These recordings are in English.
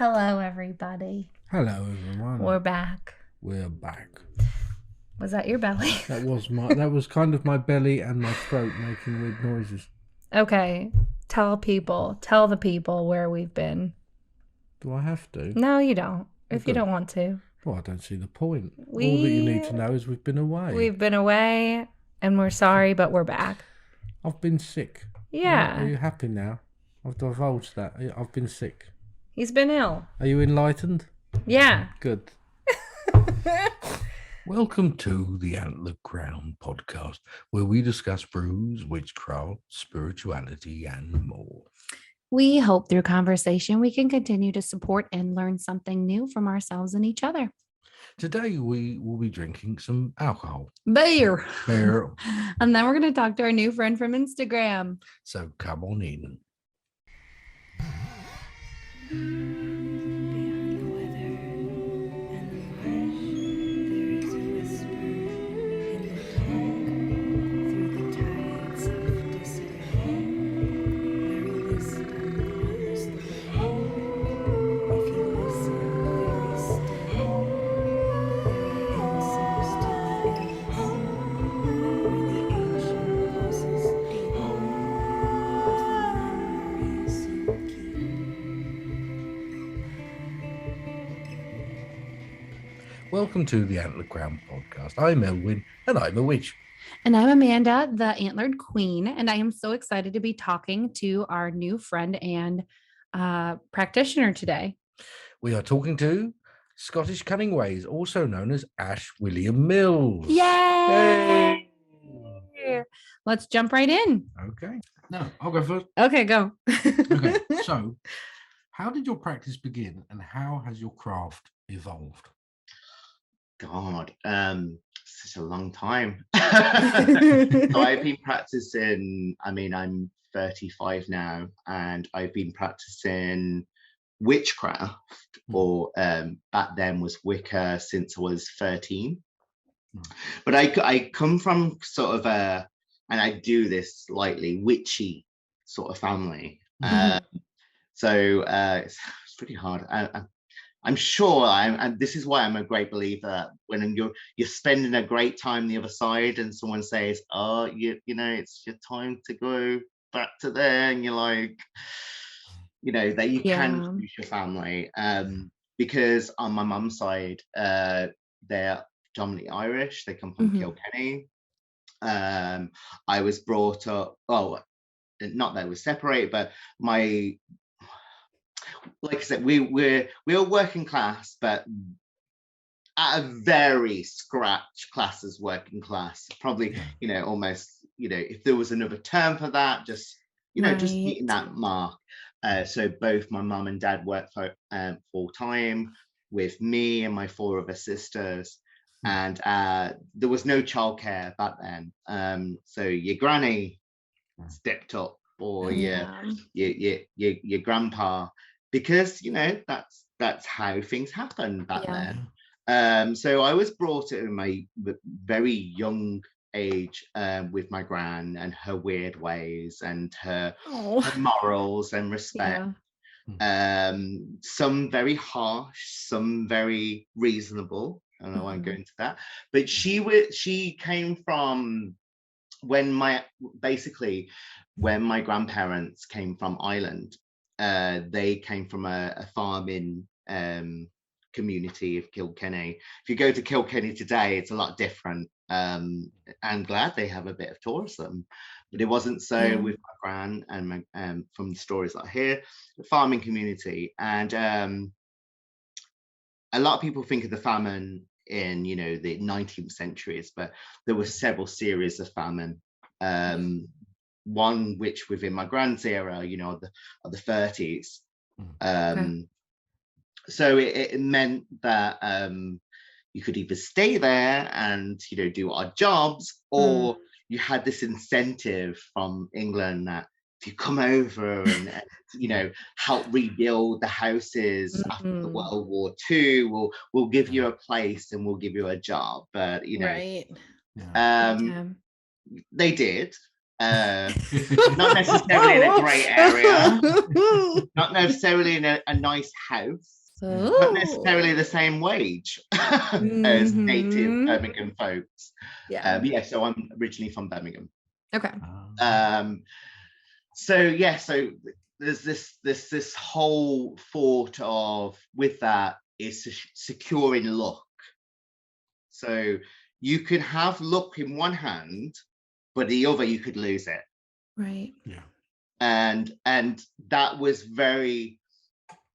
Hello, everybody. Hello, everyone. We're back. We're back. Was that your belly? That was kind of my belly and my throat making weird noises. Okay. Tell the people where we've been. Do I have to? No, you don't. If you don't want to. Well, I don't see the point. All that you need to know is we've been away. We've been away, and we're sorry, but we're back. I've been sick. Yeah. Are you happy now? I've divulged that. I've been sick. He's been ill. Are you enlightened? Yeah. Good. Welcome to the Antlered podcast, where we discuss brews, witchcraft, spirituality, and more. We hope through conversation we can continue to support and learn something new from ourselves and each other. Today we will be drinking some alcohol. Beer. Beer. And then we're going to talk to our new friend from Instagram. So come on in. Welcome to the Antlered podcast. I'm Elwyn, and I'm a witch. And I'm Amanda, the Antlered Queen, and I am so excited to be talking to our new friend and practitioner today. We are talking to Scottish Cunning Ways, also known as Ash William Mills. Yay! Hey! Let's jump right in. Okay. No, I'll go first. Okay, go. Okay, so how did your practice begin, and how has your craft evolved? God, such a long time. So I've been practicing, I'm 35 now, and I've been practicing witchcraft, or back then was Wicca, since I was 13. But I come from sort of and I do this slightly witchy sort of family. So it's pretty hard. I'm sure and this is why I'm a great believer when you're spending a great time the other side and someone says, oh, you know, it's your time to go back to there, and you're like, you know, that you can choose your family. Because on my mum's side, they're predominantly Irish, they come from Kilkenny. I was brought up, not that I was separated, but like I said, we were working class, but at a very scratch class as working class. Probably, you know, almost, you know, if there was another term for that, just, you know, just hitting that mark. So both my mum and dad worked full time with me and my 4 other sisters, and there was no childcare back then. So your granny stepped up, or your grandpa, because, you know, that's how things happen back then. So I was brought up in my very young age with my gran and her weird ways and her morals and respect. Some very harsh, some very reasonable, and I won't go into that. But she came from when my grandparents came from Ireland. They came from a farming community of Kilkenny. If you go to Kilkenny today, it's a lot different. I'm glad they have a bit of tourism, but it wasn't so with my gran and my, from the stories I hear, the farming community. And a lot of people think of the famine in, you know, the 19th centuries, but there were several series of famine. One which within my grand's era, you know, of the 30s. So it meant that you could either stay there and, you know, do odd jobs, or you had this incentive from England that if you come over and you know, help rebuild the houses after the World War II, we'll give you a place and we'll give you a job. But, you know, they did. Not necessarily in a great area, not necessarily in a nice house, not necessarily the same wage as native Birmingham folks. Yeah, so I'm originally from Birmingham. Okay. So there's this whole thought of, with that, is securing luck. So you could have luck in one hand, but the other you could lose it. Right. Yeah. And that was very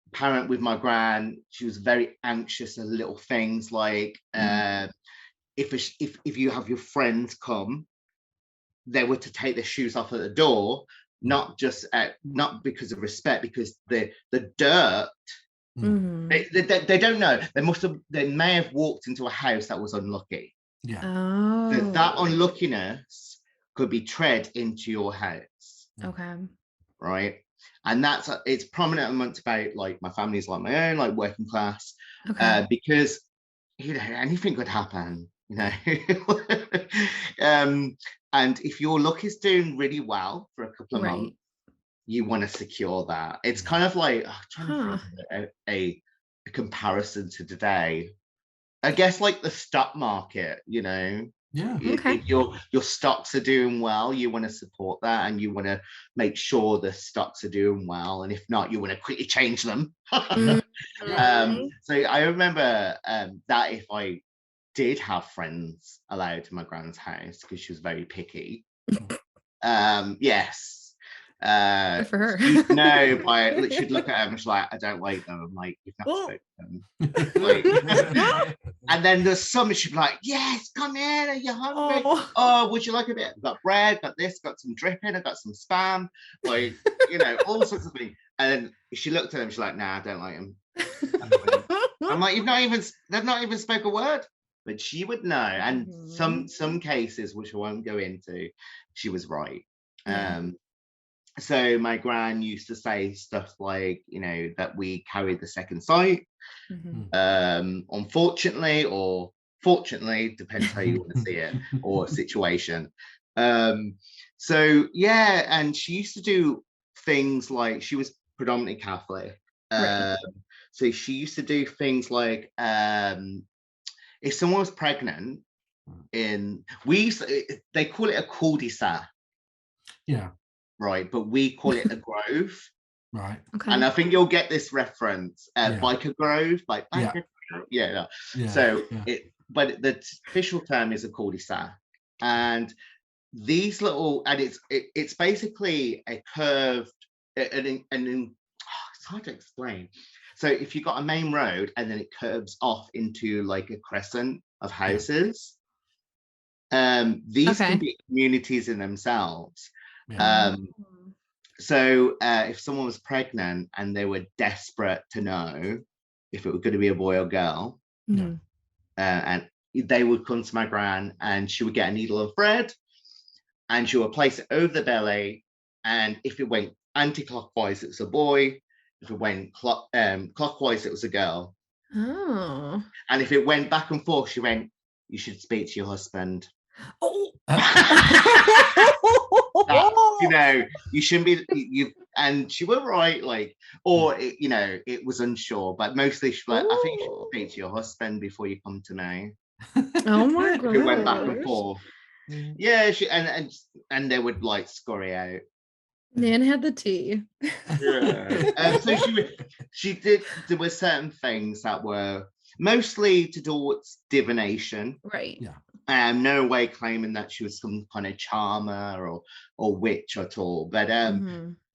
apparent with my gran. She was very anxious of little things like if you have your friends come, they were to take their shoes off at the door, not not because of respect, because the dirt. They don't know. They may have walked into a house that was unlucky. Yeah. So that unluckiness could be tread into your house. Okay. Right. And it's prominent amongst about like my family's like my own, like working class. Okay. Because anything could happen, and if your luck is doing really well for a couple of months, you want to secure that. It's kind of like trying to think a comparison to today. I guess like the stock market, Yeah. If your stocks are doing well, you want to support that, and you want to make sure the stocks are doing well, and if not, you want to quickly change them. So I remember that if I did have friends allowed in my grand's house, because she was very picky, yes. Good for her. She'd know she'd look at them and she's like, I don't like them. I'm like, you've not spoken to them. Like, and then there's some, she'd be like, yes, come in, are you hungry? Oh, would you like a bit? I've got bread, got this, got some dripping, I've got some spam, like, all sorts of things. And then she looked at them, she's like, nah, I don't like them. I'm like, they've not even spoke a word. But she would know. And some cases, which I won't go into, she was right. So my gran used to say stuff like, that we carried the second sight. Unfortunately, or fortunately, depends how you want to see it, or situation. So yeah, and she used to do things like, she was predominantly Catholic. So she used to do things like, if someone was pregnant, they call it a cul-de-sac. Yeah. Right, but we call it a grove. Right. Okay. And I think you'll get this reference. Biker grove, like biker grove. Yeah. So but the official term is a cul-de-sac. And these little, and it's basically a curved, and it's hard to explain. So if you've got a main road and then it curves off into like a crescent of houses, these can be communities in themselves. So if someone was pregnant and they were desperate to know if it was going to be a boy or girl, and they would come to my gran, and she would get a needle of thread, and she would place it over the belly, and if it went anti-clockwise, it was a boy. If it went clockwise, it was a girl. And if it went back and forth, she went, you should speak to your husband. You shouldn't be, and she was right, like, or it was unsure, but mostly she was like, I think you should speak to your husband before you come to me. Oh my god. It went back and forth. Yeah, she and they would like scurry out. Nan had the tea. So she did, there were certain things that were mostly to do with divination. Right. No way claiming that she was some kind of charmer or witch at all, but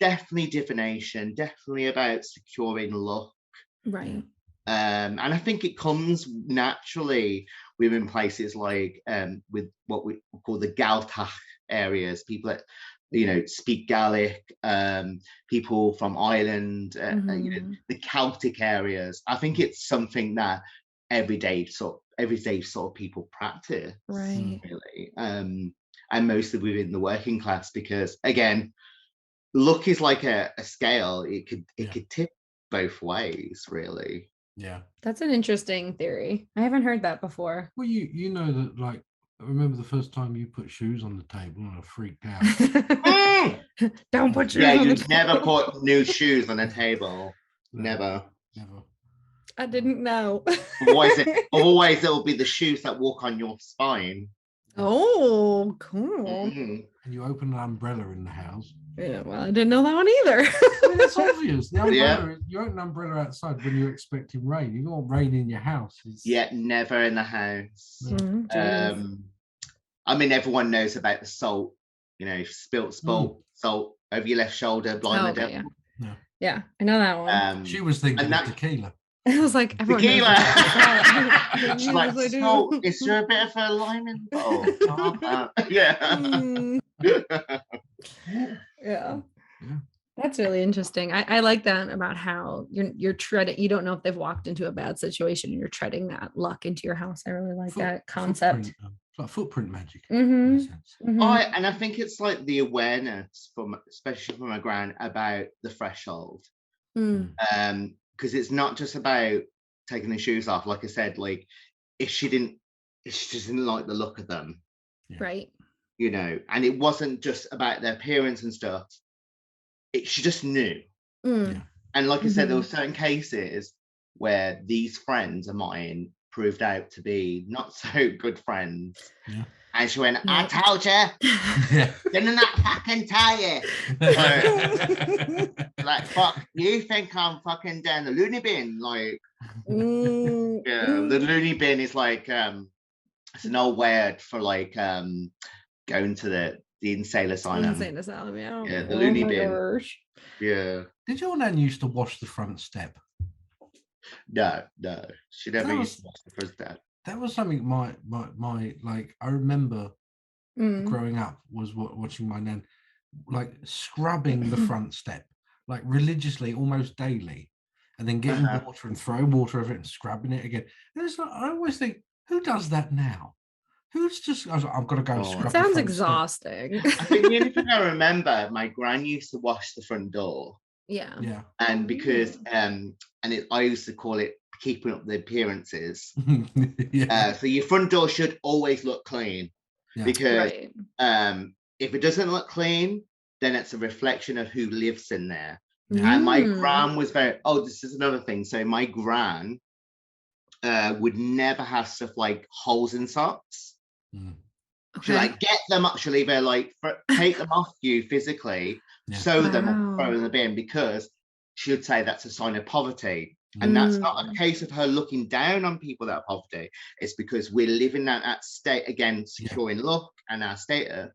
definitely divination, definitely about securing luck. Right. And I think it comes naturally within places like with what we call the Gaeltacht areas, people that speak Gaelic, people from Ireland, the Celtic areas. I think it's something that everyday sort of people practice, right? Really, and mostly within the working class, because again, luck is like a scale. It could tip both ways, really. Yeah, that's an interesting theory. I haven't heard that before. Well, you know that, like, I remember the first time you put shoes on the table and I freaked out. Don't put shoes Yeah, on the you never table. put new shoes on a table. No, Never. never. I didn't know. Otherwise it'll be the shoes that walk on your spine. Oh, cool. Mhm. And you open an umbrella in the house. Yeah, well, I didn't know that one either. I mean, it's obvious. The umbrella, Yeah. you open an umbrella outside when you're expecting rain. You don't want rain in your house. Yeah, never in the house. Geez. I mean, everyone knows about the salt, spilt salt over your left shoulder, blind the okay, devil. Yeah, I know that one. She was thinking of tequila. I was like, everyone Tequila. knows She's like, salt, is there a bit of a lime involved? Yeah. Yeah. That's really interesting. I like that about how you're treading. You don't know if they've walked into a bad situation and you're treading that luck into your house. I really like that concept. It's like footprint magic. And I think it's like the awareness especially from my gran about the threshold. Because it's not just about taking the shoes off. Like I said, like if she just didn't like the look of them. Right. And it wasn't just about their appearance and stuff. She just knew. And like I said, there were certain cases where these friends of mine proved out to be not so good friends. And she went, I told you, didn't I fucking tell you? Like, fuck, you think I'm fucking down the loony bin? Like, the loony bin is like, it's an old word for like going to the insane asylum. Insane asylum, yeah. Yeah, the loony bin. Gosh. Yeah. Did your nan used to wash the front step? No. She never used to wash the front step. That was something my like I remember growing up was watching my nan like scrubbing the front step like religiously almost daily and then getting water and throwing water over it and scrubbing it again. And it's like, I always think, who does that now? Who's just I've got to go and scrub. It sounds exhausting. I think the only thing I remember, my gran used to wash the front door. Yeah. And because I used to call it keeping up the appearances. So your front door should always look clean. Because if it doesn't look clean, then it's a reflection of who lives in there. And my gran was this is another thing. So my gran would never have stuff like holes in socks. She'll like get them up, she'll either like take them off you physically, sew them or throw them in the bin, because she would say that's a sign of poverty. And that's not a case of her looking down on people that are poverty. It's because we're living that state, again, secure in look and our status,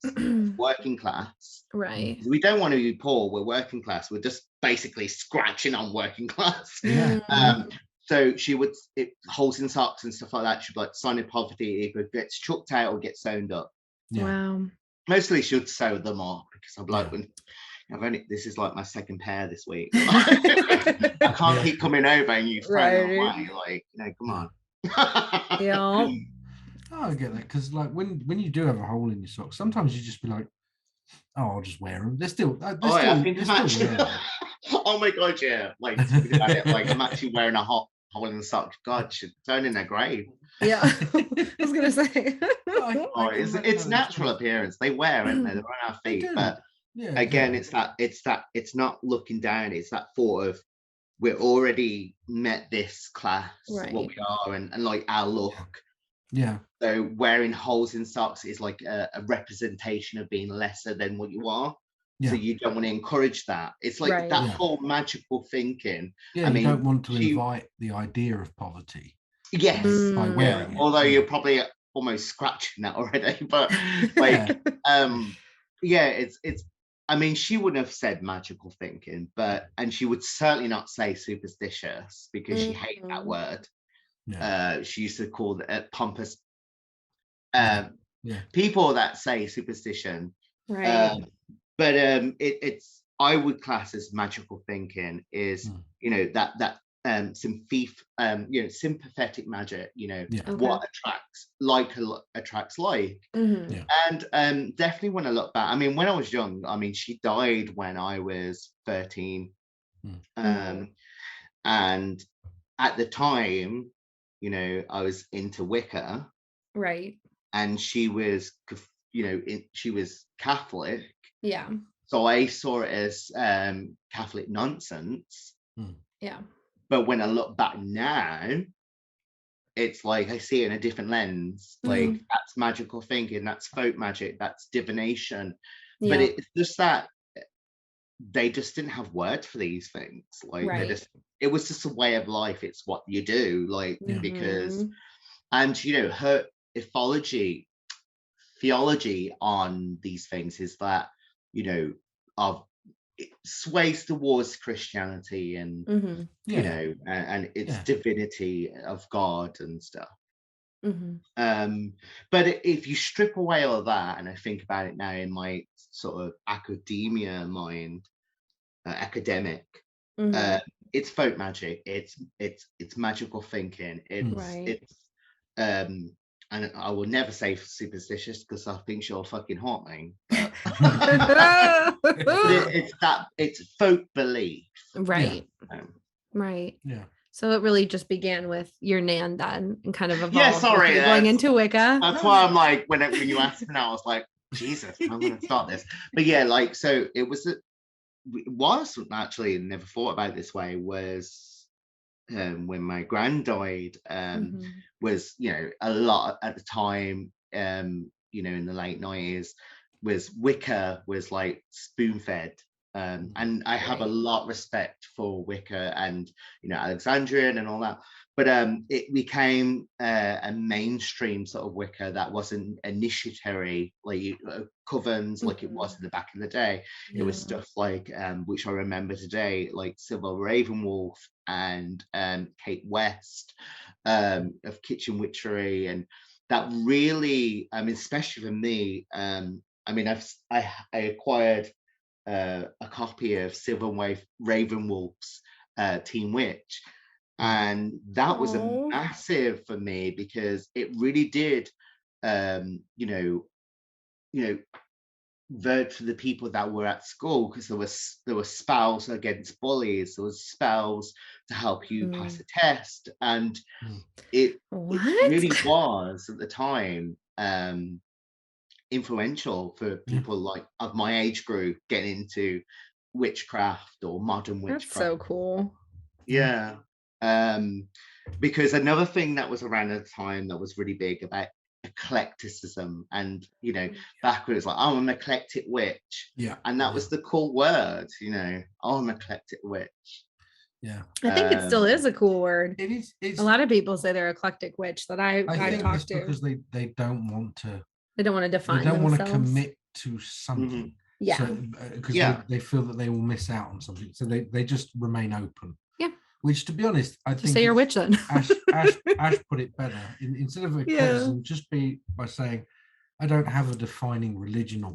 working class. Right. We don't want to be poor, we're working class. We're just basically scratching on working class. So she would, holes in socks and stuff like that, she'd be like, sign of poverty, either gets chucked out or gets sewn up. Wow. Mostly she'd sew them up, because I'm like, this is like my second pair this week. I can't keep coming over and you throw them away. Like, come on. I get that, because like when you do have a hole in your socks, sometimes you just be like, I'll just wear them. They're still. I think I'm actually. Oh my god, yeah. Like, about it, like I'm actually wearing a hole in the sock. God, she's turning their grave. Yeah, I was gonna say. It's natural appearance. They wear, aren't they? They're on our feet, but again, it's not looking down. It's that thought of we're already met this class, what we are, and like our look. So wearing holes in socks is like a representation of being lesser than what you are. So you don't want to encourage that. It's like that whole magical thinking. I mean, you don't want to invite the idea of poverty. Yes. By wearing it. Although you're probably almost scratching that already. But like, it's. I mean, she wouldn't have said magical thinking, and she would certainly not say superstitious, because she hated that word. She used to call it pompous. People that say superstition, but it's I would class as magical thinking is that sympathetic magic. What attracts like, and definitely when I look back, I mean, when I was young, I mean, she died when I was 13, and at the time, I was into Wicca, and she was, she was Catholic. Yeah. So I saw it as Catholic nonsense. Yeah. But when I look back now, it's like I see it in a different lens. Like that's magical thinking, that's folk magic, that's divination. But it's just that they just didn't have words for these things. Like it was just a way of life. It's what you do, like because, and her theology on these things is that of it sways towards Christianity and and its divinity of God and stuff. But if you strip away all of that, and I think about it now in my sort of academia mind, academic, it's folk magic, it's magical thinking, it's and I will never say superstitious because I think she'll fucking haunt me. But, it's folk belief. Right. Right. Yeah. So it really just began with your nan then and kind of evolved. Yeah, sorry. Going into Wicca. That's why I'm like, when you asked me now, I was like, Jesus, I'm going to start this. But yeah, like, so it was actually never thought about it this way was when my gran died, was a lot at the time, in the late 90s, was Wicca was like spoon fed, and I have a lot of respect for Wicca and Alexandrian and all that, but it became a mainstream sort of Wicca that wasn't initiatory, like covens like it was in the back in the day. It was stuff like which I remember today, like Sybil Ravenwolf and Kate West of Kitchen Witchery, and that really, I mean, especially for me, I mean, I acquired a copy of Sybil Ravenwolf's Teen Witch, and that was a massive for me because it really did verge for the people that were at school, because there were spells against bullies, there was spells to help you pass a test, and it really was at the time influential for people like of my age group getting into witchcraft or modern witchcraft. That's so cool. Yeah. Because another thing that was around at the time that was really big about eclecticism, and back when it's like, oh, I'm an eclectic witch, and that was the cool word, oh, I'm an eclectic witch. I think it still is a cool word. It is. A lot of people say they're eclectic witch that I think talked it's to, because they don't want to. They don't want to define. They don't themselves. want to commit to something. Because they feel that they will miss out on something, so they just remain open. Yeah. Which, to be honest, I think say you're a witch then. Ash put it better. Instead of eclecticism, just be by saying, I don't have a defining religion or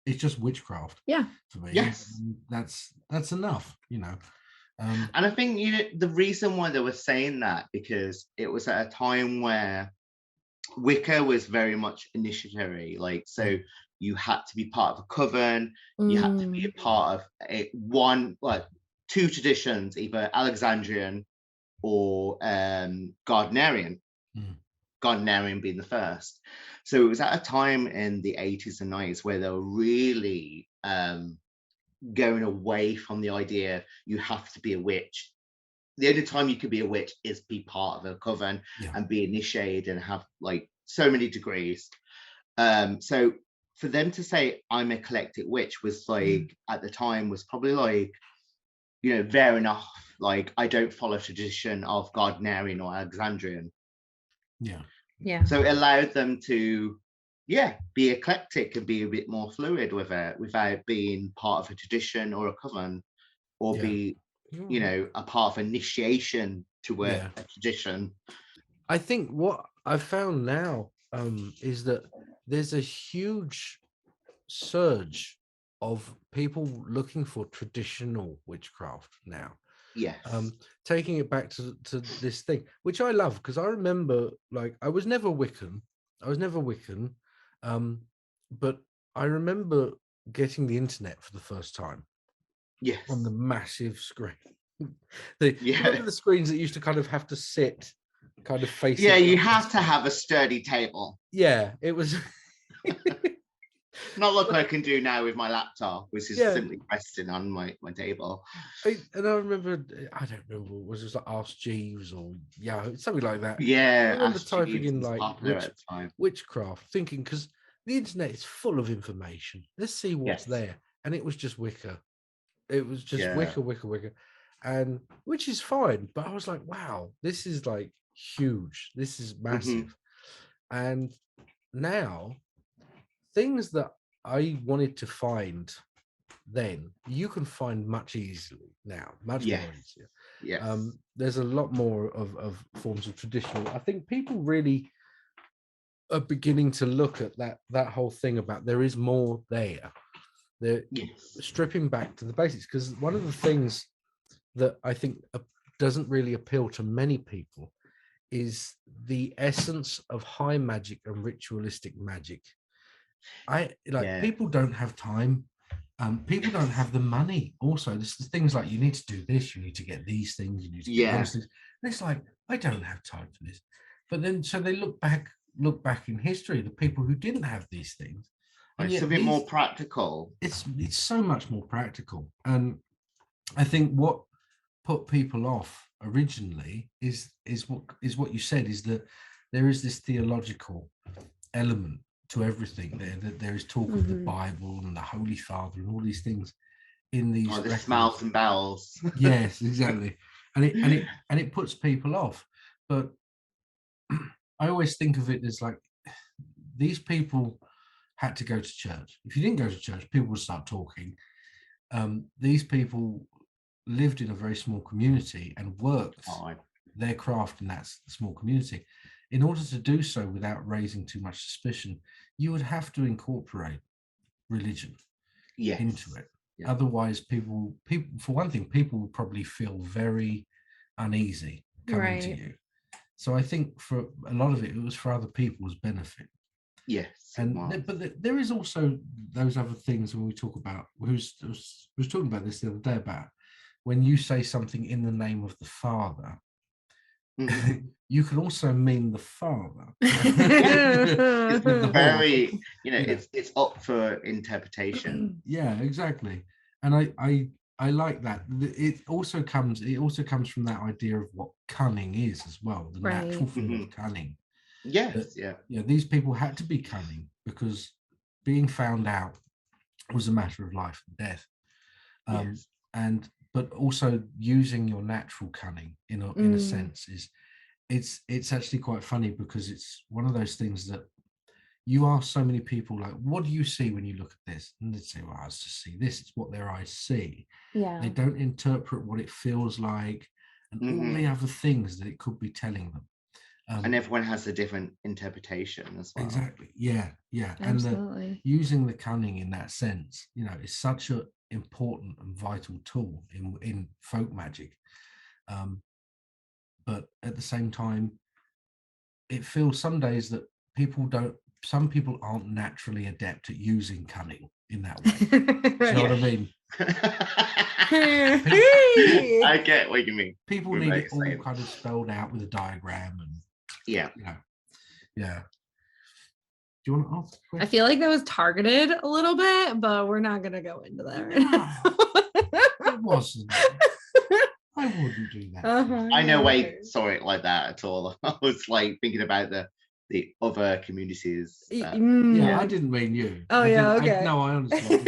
it's just witchcraft. Yeah. For me. Yes. That's enough, And I think the reason why they were saying that, because it was at a time where Wicca was very much initiatory, like, so you had to be part of a coven, you had to be a part of two traditions, either Alexandrian or Gardnerian. Gardnerian being the first. So it was at a time in the 80s and 90s where they were really going away from the idea you have to be a witch. The only time you could be a witch is be part of a coven and be initiated and have like so many degrees. So for them to say I'm a eclectic witch was like at the time was probably like, fair enough. Like, I don't follow tradition of Gardnerian or Alexandrian. Yeah. So it allowed them to be eclectic and be a bit more fluid with it without being part of a tradition or a coven, or be a part of initiation to a tradition. I think what I've found now is that there's a huge surge of people looking for traditional witchcraft now. Yes. Taking it back to this thing, which I love, because I remember, like, I was never Wiccan, but I remember getting the internet for the first time. Yes. On the massive screen. Remember the screens that used to kind of have to sit kind of facing. Yeah, you have to have a sturdy table. Yeah, it was. Not like I can do now with my laptop, which is simply resting on my table. And I remember, I don't remember, was it like Ask Jeeves or something like that? Yeah, I remember typing in like witchcraft, thinking, because the internet is full of information. Let's see what's there. And it was just Wicca. It was just Wicca. And which is fine. But I was like, wow, this is like huge. This is massive. And now things that I wanted to find then, you can find much easily now, much more easier. There's a lot more of forms of traditional. I think people really are beginning to look at that whole thing about there is more there. They're stripping back to the basics, because one of the things that I think doesn't really appeal to many people is the essence of high magic and ritualistic magic. People don't have time. People don't have the money. Also, this is things like, you need to do this, you need to get these things, you need to get those things. And it's like, I don't have time for this. But then, so they look back in history, the people who didn't have these things. And it's a bit more practical. It's so much more practical. And I think what put people off originally is what you said, is that there is this theological element to everything there, that there is talk of the Bible and the Holy Father and all these things in these the smells and bells. Yes, exactly. And it puts people off. But I always think of it as like, these people had to go to church. If you didn't go to church, people would start talking. These people lived in a very small community and worked their craft in that small community. In order to do so without raising too much suspicion, you would have to incorporate religion into it. Otherwise, people, for one thing, people would probably feel very uneasy coming to you. So I think for a lot of it was for other people's benefit. But there is also those other things when we talk about, was talking about this the other day, about when you say something in the name of the Father, you can also mean the Father. It's very, it's up for interpretation. Yeah, exactly. And I like that. It also comes from that idea of what cunning is as well, the natural form of cunning. These people had to be cunning because being found out was a matter of life and death. But also using your natural cunning in a sense it's actually quite funny, because it's one of those things that you ask so many people, like, what do you see when you look at this? And they'd say, well, I just see this. It's what their eyes see. They don't interpret what it feels like and all the other things that it could be telling them. And everyone has a different interpretation as well. Exactly. Yeah. Absolutely. And using the cunning in that sense, is such an important and vital tool in folk magic. But at the same time, it feels some days that some people aren't naturally adept at using cunning in that way. Do you know what I mean? I get what you mean. People need it all kind of spelled out with a diagram and yeah. Do you want to ask? I feel like that was targeted a little bit, but we're not going to go into that. It wasn't. I wouldn't do that. I know why you saw it like that at all. I was like thinking about the other communities. I didn't mean you. Oh, okay. No, I understand.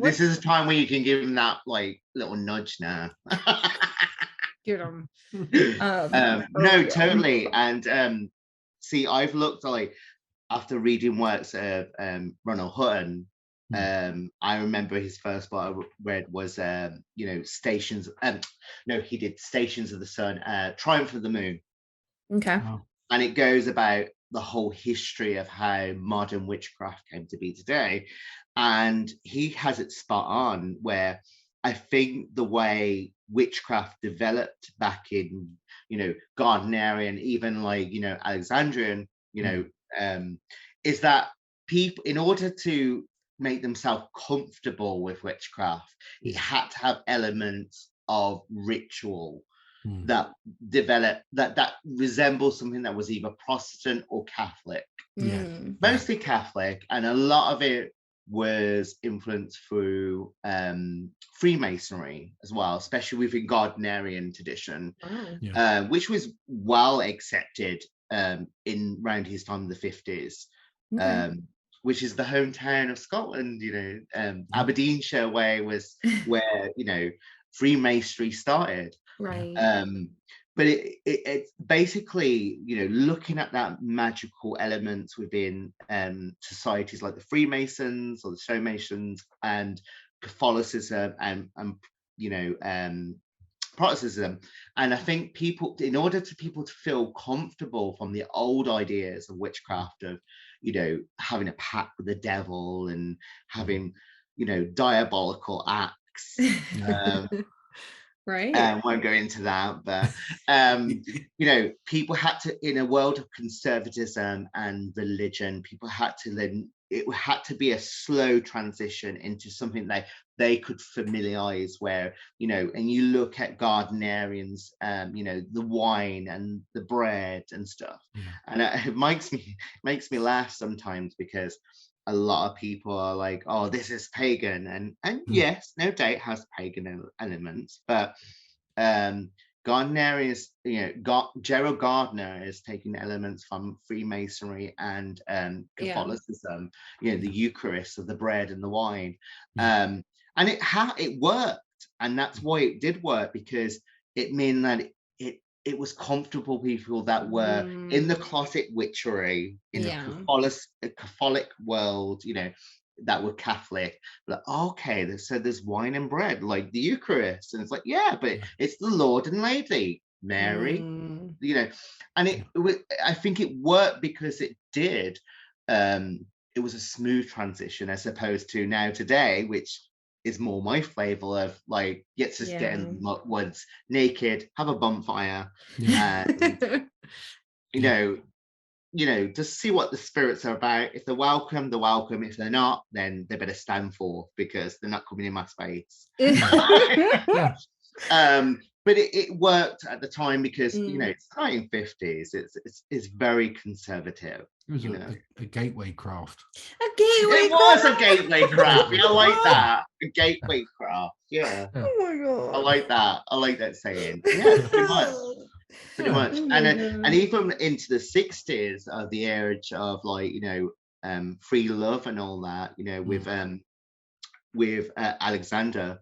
This is a time where you can give them that like little nudge now. Give them. No, totally. And see, I've looked like after reading works of Ronald Hutton. I remember his first book I read was Stations. He did Stations of the Sun, Triumph of the Moon. Okay. And it goes about the whole history of how modern witchcraft came to be today. And he has it spot on, where I think the way witchcraft developed back in, Gardnerian, even like, Alexandrian, is that people, in order to make themselves comfortable with witchcraft, it had to have elements of ritual. that developed that resembles something that was either Protestant or Catholic. Mostly Catholic, and a lot of it was influenced through Freemasonry as well, especially within Gardnerian tradition, which was well accepted in around his time in the 50s, which is the hometown of Scotland, Aberdeenshire, where Freemasonry started. But it's basically, looking at that magical elements within societies like the Freemasons or the Stonemasons and Catholicism and Protestantism. And I think people, in order to people to feel comfortable from the old ideas of witchcraft, of having a pact with the devil and having diabolical acts. Won't go into that, but people had to, in a world of conservatism and religion, people had to then, it had to be a slow transition into something that they could familiarize, where and you look at Gardnerians, the wine and the bread and stuff, and it makes me laugh sometimes, because a lot of people are like, oh, this is pagan, and yes, no doubt it has pagan elements, but Gardner is, Gerald Gardner is taking elements from Freemasonry and Catholicism, the Eucharist of the bread and the wine, and it worked, and that's why it did work, because it meant that it was comfortable people that were in the closet witchery in a Catholic world, that were Catholic, like, okay, so there's wine and bread, like the Eucharist, and it's like, but it's the Lord and Lady Mary, and I think it worked because it did. It was a smooth transition, as opposed to now today, which is more my flavor of, like, let's just get in the woods naked, have a bonfire, and just see what the spirits are about. If they're welcome, they're welcome. If they're not, then they better stand forth, because they're not coming in my space. But it worked at the time, because it's 1950s. It's very conservative. It was a gateway craft. It was a gateway craft. I like that. A gateway craft. Yeah. Oh my god. I like that. I like that saying. Yeah, pretty much. And even into the 60s, of the age of, like, free love and all that, with Alexander,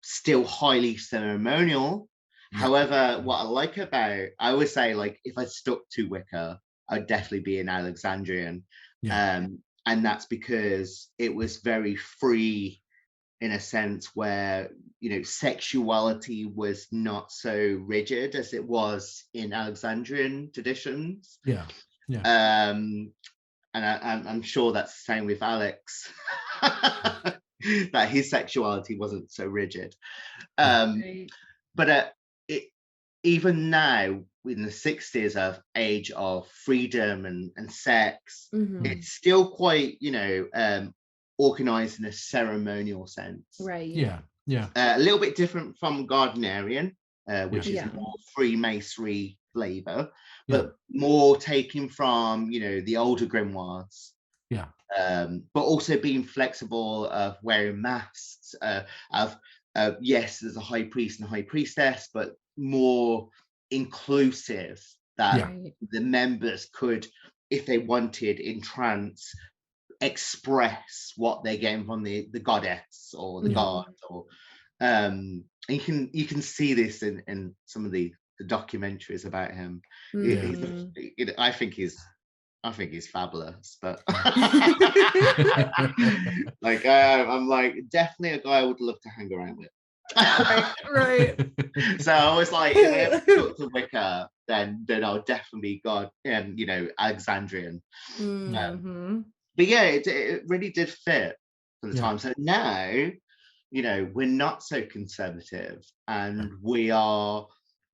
still highly ceremonial. However, what I like about, I always say, like, if I stuck to Wicca, I'd definitely be an Alexandrian. And that's because it was very free, in a sense where, sexuality was not so rigid as it was in Alexandrian traditions. And I'm sure that's the same with Alex, that his sexuality wasn't so rigid. But even now, in the 60s, of age of freedom and sex, it's still quite, organized in a ceremonial sense. A little bit different from Gardnerian, which is more Freemasonry flavor, but more taken from, the older grimoires. But also being flexible, of wearing masks, yes, there's a high priest and a high priestess, but more inclusive, that the members could, if they wanted, in trance, express what they're getting from the goddess or the god, or you can see this in some of the documentaries about him. I think he's fabulous, but like, I'm like, definitely a guy I would love to hang around with. So I was like, if I took to Wicca, then I'll definitely be Alexandrian. But yeah, it really did fit for the time. So now, we're not so conservative, and we are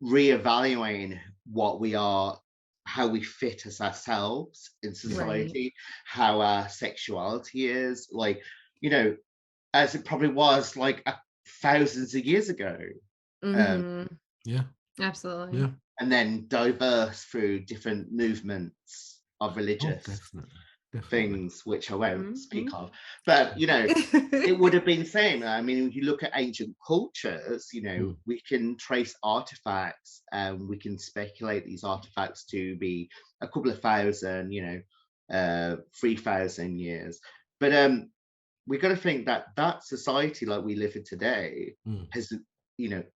reevaluating what we are, how we fit as ourselves in society, how our sexuality is, like, as it probably was, like, thousands of years ago. Yeah. Absolutely. Yeah. And then diverse through different movements of religious Definitely. things, which I won't speak of. But, it would have been the same. I mean, if you look at ancient cultures, we can trace artifacts and we can speculate these artifacts to be a couple of thousand, 3,000 years. But we got to think that society like we live in today has,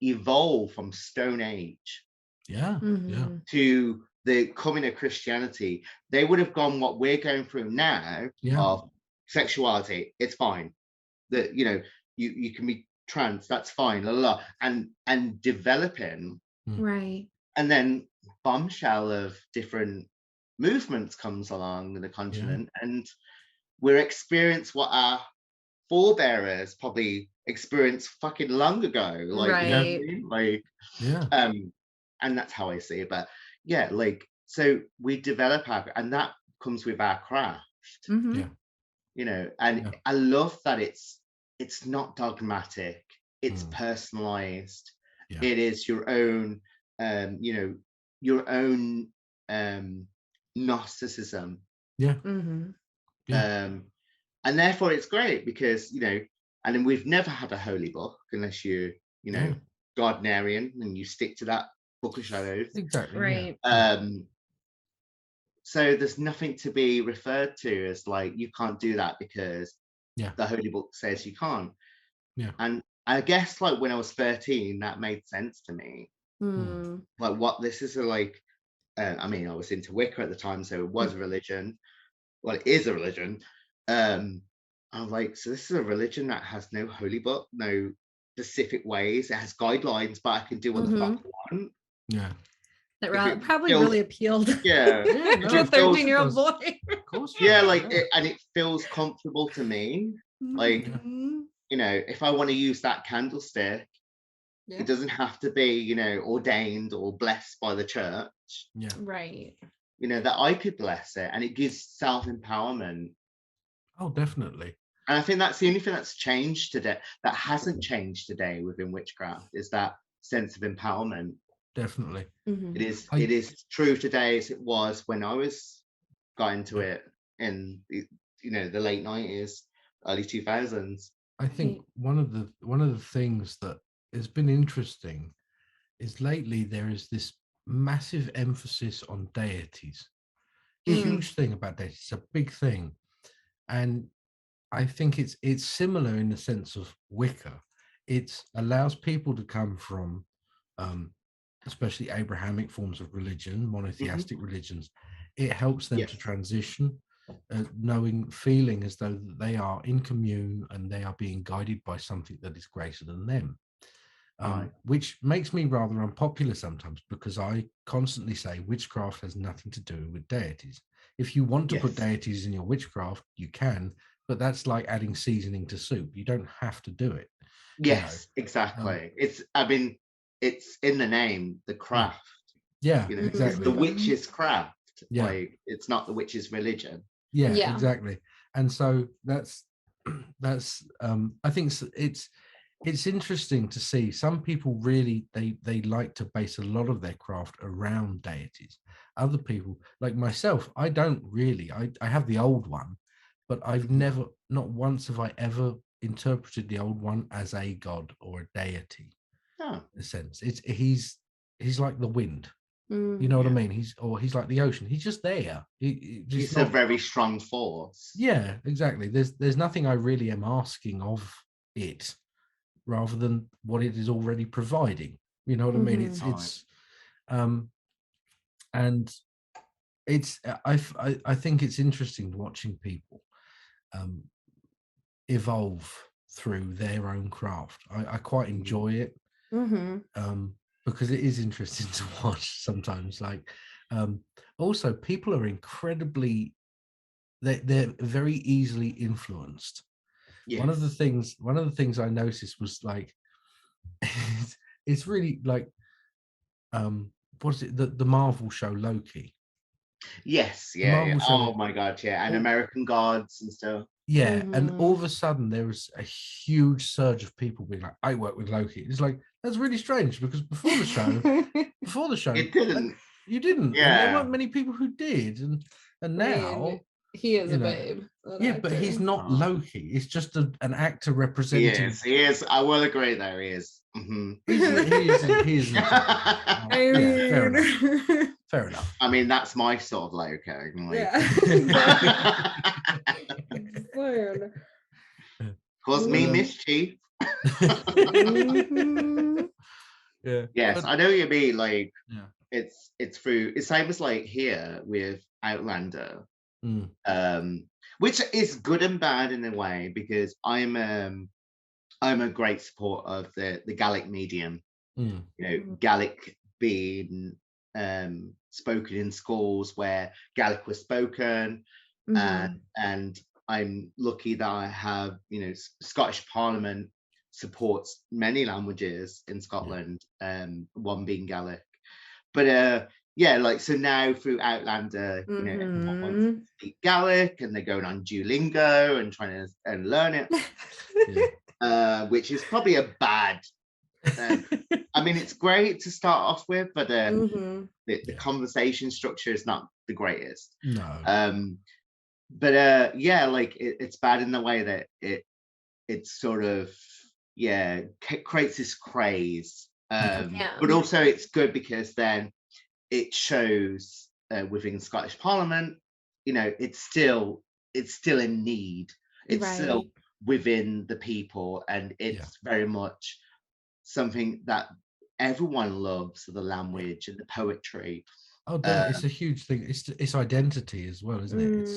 evolved from Stone Age to the coming of Christianity. They would have gone what we're going through now of sexuality. It's fine that you can be trans. That's fine. La, la, la, and developing right. And then bombshell of different movements comes along in the continent, and we're experience what our forebearers probably experienced fucking long ago. Like, you know what I mean? Like, and that's how I see it. But yeah, like, so we develop and that comes with our craft. And I love that it's not dogmatic, it's personalized. It is your own your own Gnosticism. And therefore it's great because and then we've never had a holy book unless you Gardnerian and you stick to that book of shadows. Exactly. Right. So there's nothing to be referred to as like you can't do that because the holy book says you can't. And I guess like when I was 13 that made sense to me. Like what this is like I mean I was into Wicca at the time, so it was a religion. Well, it is a religion. I was like, so this is a religion that has no holy book, no specific ways. It has guidelines, but I can do what the fuck I want. That probably really appealed to a 13-year-old boy. Of course. Like it feels comfortable to me. Like, if I want to use that candlestick, it doesn't have to be, ordained or blessed by the church. Right. That I could bless it, and it gives self-empowerment. Oh, definitely. And I think that's the only thing that's changed today, that hasn't changed today within witchcraft, is that sense of empowerment. Definitely. It is true today as it was when I got into it in the late 90s, early 2000s. I think one of the things that has been interesting is lately there is this massive emphasis on deities. A huge thing about deities. It's a big thing. And I think it's similar in the sense of Wicca. It allows people to come from especially Abrahamic forms of religion, monotheistic religions. It helps them to transition, feeling as though they are in commune and they are being guided by something that is greater than them. Which makes me rather unpopular sometimes, because I constantly say witchcraft has nothing to do with deities. If you want to put deities in your witchcraft, you can, but that's like adding seasoning to soup. You don't have to do it. Exactly. It's in the name, the craft. Exactly. It's the witch's craft. Like, it's not the witch's religion. Exactly. And so that's I think it's interesting to see some people really they like to base a lot of their craft around deities. Other people, like myself, I don't really. I have the old one, but I've never, not once have I ever interpreted the old one as a god or a deity. In a sense, he's like the wind. You know what I mean? He's like the ocean. He's just there. He's a very strong force. Yeah, exactly. There's nothing I really am asking of it, rather than what it is already providing. You know what I mean? And it's I think it's interesting watching people evolve through their own craft. I quite enjoy it. Because it is interesting to watch sometimes. Like also people are incredibly they're very easily influenced. One of the things I noticed was like it's really like what is it, the Marvel show Loki? Oh my god, and American Gods and stuff. Yeah, and all of a sudden there was a huge surge of people being like, "I work with Loki." It's like, that's really strange because before the show, it didn't. you didn't, and there weren't many people who did, and now he is a babe. Yeah, but he's not Loki. It's just an actor representing. He is. I will agree there. He is. Mm-hmm. He is. Fair enough. I mean, that's my sort of Loki. Cause me mischief. Yeah. Yes, I know what you mean. Like, it's through. It's same as like here with Outlander, which is good and bad in a way, because I'm a great supporter of the Gallic medium. You know, Gallic being spoken in schools where Gaelic was spoken, and I'm lucky that I have, you know, Scottish Parliament supports many languages in Scotland, one being Gaelic. But like, so now through Outlander, you know, everyone wants to speak Gaelic, and they're going on Duolingo and trying to learn it, which is probably a bad. I mean, it's great to start off with, but the conversation structure is not the greatest. No. But like it's bad in the way that it sort of creates this craze. But also it's good because then it shows within Scottish Parliament, you know, it's still in need. It's still within the people, and it's very much something that everyone loves, the language and the poetry. Oh, it's a huge thing. It's identity as well, isn't it?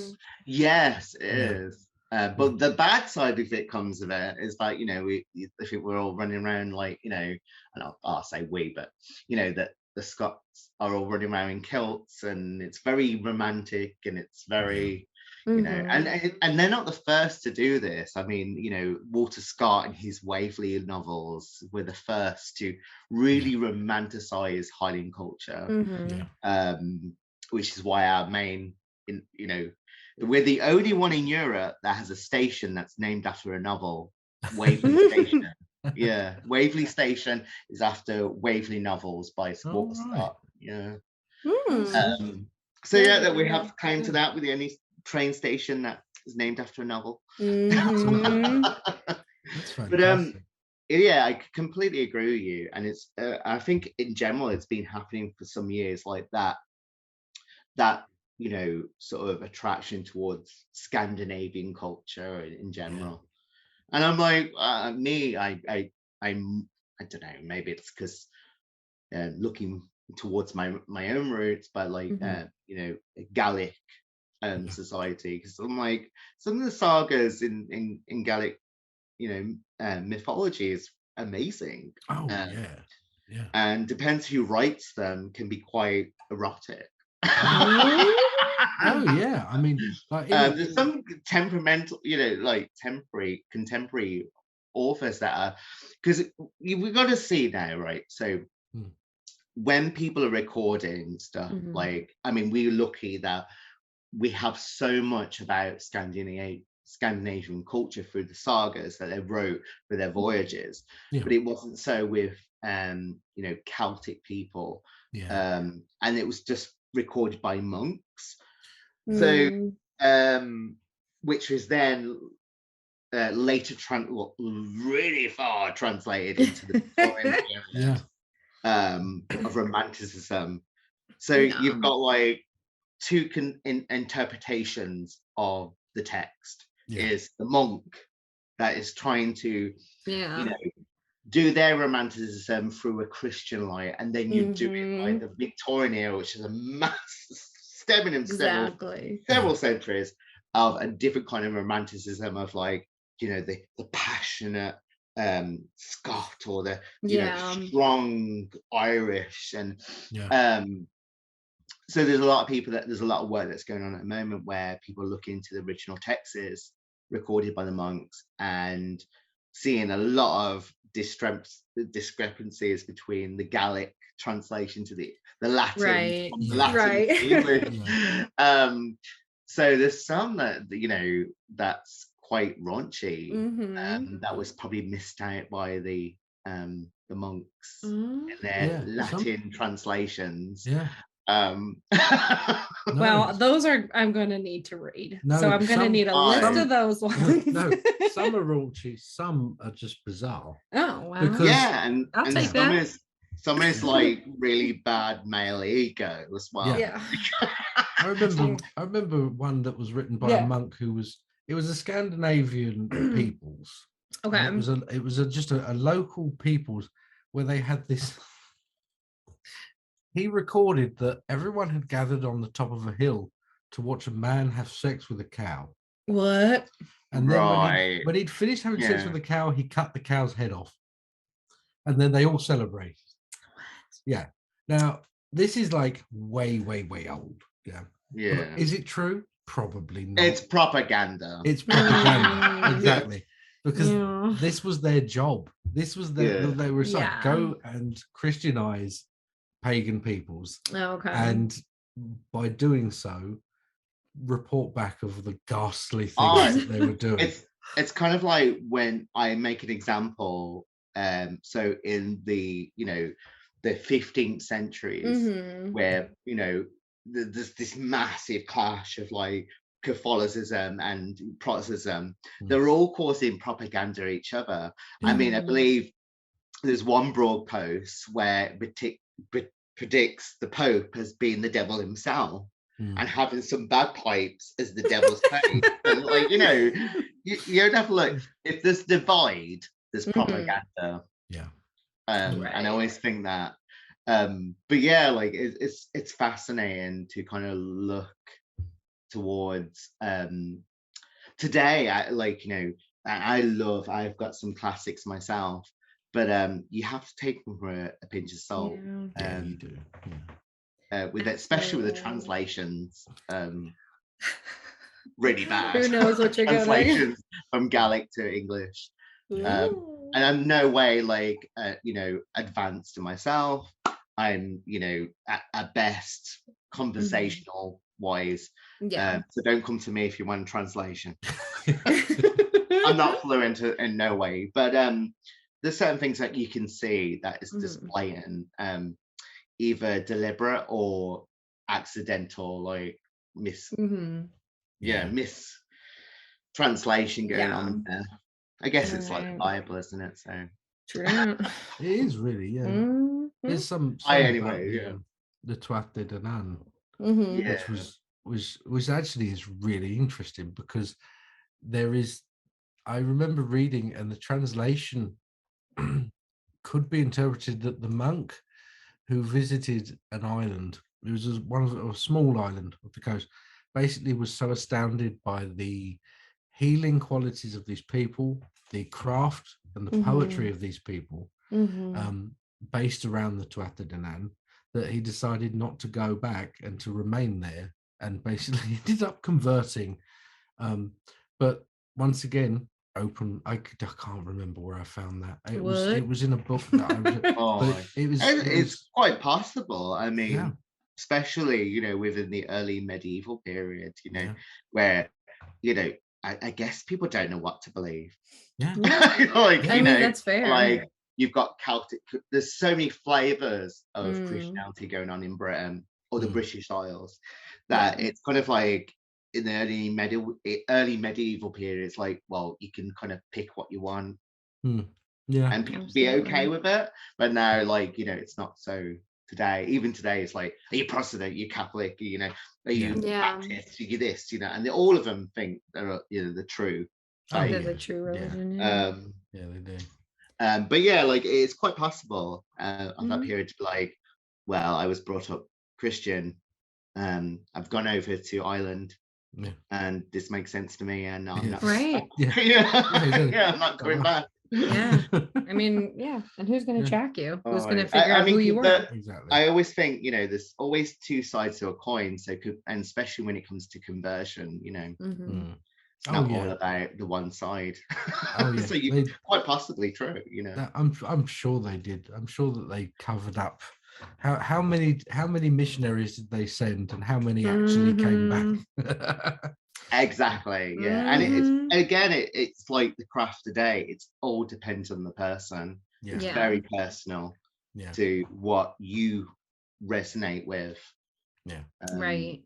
Yes, it is. But the bad side of it comes of it is like, you know, I think we're all running around like, you know, and I'll say we, but you know, that the Scots are all running around in kilts, and it's very romantic, and it's very, you know, and they're not the first to do this. I mean, you know, Walter Scott and his Waverley novels were the first to really romanticize Highland culture, which is why our main, you know, we're the only one in Europe that has a station that's named after a novel, Waverley Station. Yeah, Waverley Station is after Waverley novels by Walter Scott. Yeah. So that we have claim to that. We're the only train station that is named after a novel. That's fantastic. But yeah, I completely agree with you, and it's I think in general it's been happening for some years, like that you know, sort of attraction towards Scandinavian culture in general. And I'm like, I don't know, maybe it's because looking towards my own roots, but like you know, Gaelic society, because I'm like, some of the sagas in Gaelic, you know, mythology is amazing. And depends who writes them, can be quite erotic. I mean, like there's some temperamental, you know, like contemporary authors that are, because we've got to see now, right? So when people are recording stuff, like, I mean, we're lucky that we have so much about Scandinavian culture through the sagas that they wrote for their voyages, but it wasn't so with you know, Celtic people, and it was just recorded by monks. So which was then later really far translated into the Victorian period of romanticism. So you've got like two interpretations of the text. Is the monk that is trying to you know, do their romanticism through a Christian light, and then you do it like the Victorian era, which is a massive stemming in several centuries of a different kind of romanticism of, like, you know, the passionate Scot, or the you know, strong Irish, and so there's a lot of work that's going on at the moment where people look into the original texts recorded by the monks and seeing a lot of discrepancies between the Gaelic translation to the Latin, Latin to English. So there's some that, you know, that's quite raunchy. Mm-hmm. That was probably missed out by the monks Mm-hmm. in their Latin translations. Yeah. Well, those are I'm going to need to read. So I'm going to need a list of those ones. No, some are raunchy, some are just bizarre. Oh, wow. Because and take some that. some is like really bad male ego as well. Yeah. I remember one that was written by a monk who was, it was a Scandinavian peoples. Okay. And it was just a local peoples where they had this. He recorded that everyone had gathered on the top of a hill to watch a man have sex with a cow. What? And then when he'd finished having sex with the cow, he cut the cow's head off. And then they all celebrated. What? Yeah. Now, this is like way, way, way old. Yeah. Yeah. But is it true? Probably not. It's propaganda. It's propaganda. Exactly. Because this was their job. This was they were like, go and Christianize pagan peoples. Okay. And by doing so, report back of the ghastly things that they were doing. It's kind of like when I make an example. So in the the 15th centuries, where there's this massive clash of like Catholicism and Protestantism. They're all causing propaganda each other. I mean, I believe there's one blog post where it predicts the Pope as being the devil himself and having some bagpipes as the devil's face. And like, you don't have to look. If there's divide, there's propaganda. Yeah. And I always think that. But yeah, like it's fascinating to kind of look towards today. I've got some classics myself, but you have to take them with a pinch of salt. Yeah, you do. Especially with the translations, really bad. Who knows what you're translations from Gaelic to English. And I'm no way advanced to myself. I'm at best conversational wise. So don't come to me if you want a translation. I'm not fluent in no way, but there's certain things that you can see that is displaying either deliberate or accidental, like miss translation going on there. I guess it's like the Bible, isn't it? So true. It is really, yeah. There's some anyway, the Tuatha De Danann, which actually is really interesting because there is. I remember reading, and the translation could be interpreted that the monk who visited an island, it was a small island off the coast, basically was so astounded by the healing qualities of these people, the craft and the poetry of these people, based around the Tuatha De Danann, that he decided not to go back and to remain there, and basically ended up converting. But once again, I can't remember where I found that. It was in a book that I read. It's quite possible. I mean, especially within the early medieval period, where I guess people don't know what to believe. Yeah. That's fair. Like you've got Celtic. There's so many flavors of Christianity going on in Britain or the British Isles that it's kind of like in the early medieval period. It's like, well, you can kind of pick what you want, and people be okay with it. But now, it's not so. Today, even today, it's like, are you Protestant? Are you Catholic? Are you Baptist? Are you this? And all of them think they're the true. They're the true religion. Yeah, they do. But yeah, it's quite possible of that period to be like, well, I was brought up Christian. I've gone over to Ireland, and this makes sense to me, and I'm not right. I'm not going back. Yeah, I mean, and who's going to track you? Who's going to figure out who you were? Exactly. I always think, there's always two sides to a coin. So, and especially when it comes to conversion, it's not all about the one side. So quite possibly true, I'm sure they did. I'm sure that they covered up. How many missionaries did they send, and how many actually came back? Exactly, yeah. And it's like the craft today. It's all depends on the person. Yeah. It's Yeah. very personal to what you resonate with. Yeah. Right.